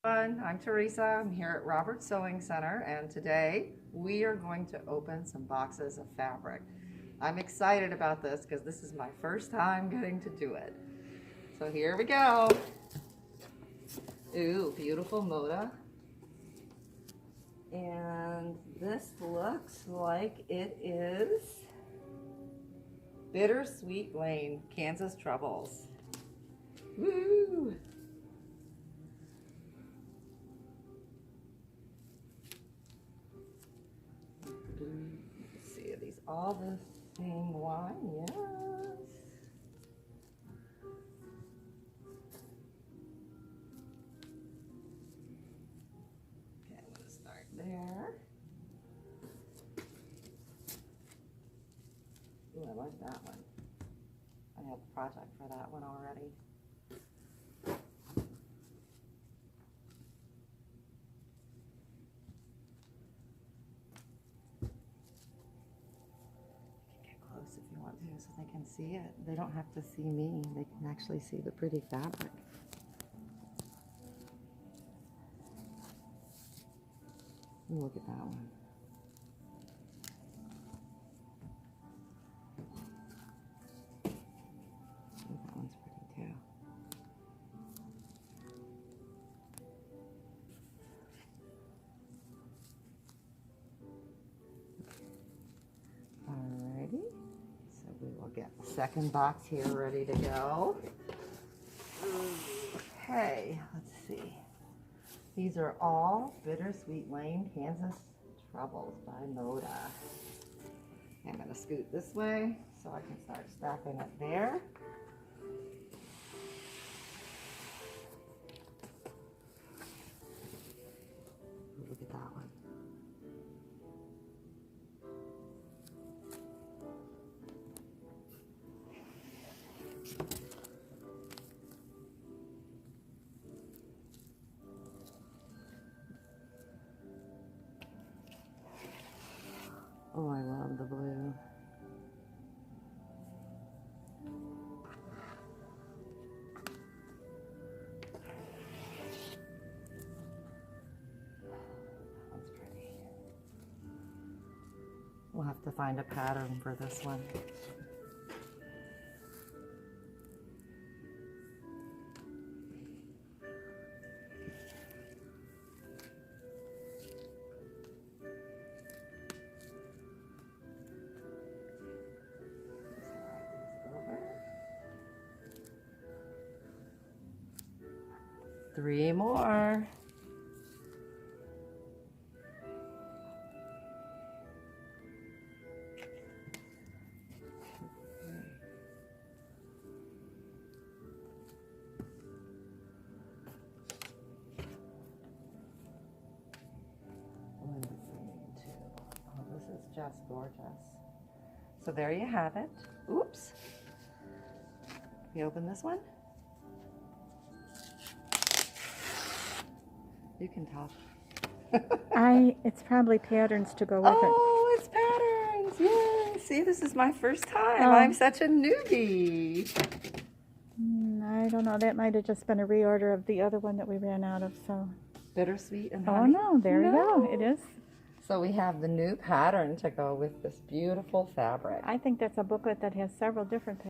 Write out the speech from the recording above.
I'm Teresa. I'm here at Robert's Sewing Center, and today we are going to open some boxes of fabric. I'm excited about this because this is my first time getting to do it. So here we go. Ooh, beautiful Moda. And this looks like it is Bittersweet Lane, Kansas Troubles. Woo! Let's see, are these all the same one? Yes. Okay, I'm gonna start there. Ooh, I like that one. I have a project for that one already. If you want to, so they can see it. They don't have to see me. They can actually see the pretty fabric. Ooh, look at that one. Ooh, that one's pretty too. Alrighty. So we will get the second box here ready to go. Okay, let's see. These are all Bittersweet Lane, Kansas Troubles by Moda. I'm going to scoot this way so I can start stacking it there. Look at that one. Oh, I love the blue. That's pretty. We'll have to find a pattern for this one. Three more. One, two. Oh, this is just gorgeous. So there you have it. Oops. We open this one. You can talk. It's probably patterns to go with it. Oh, it's patterns. Yay. See, this is my first time. I'm such a newbie. I don't know. That might have just been a reorder of the other one that we ran out of. So. Bittersweet and Oh honey. no, there you go. It is. So we have the new pattern to go with this beautiful fabric. I think that's a booklet that has several different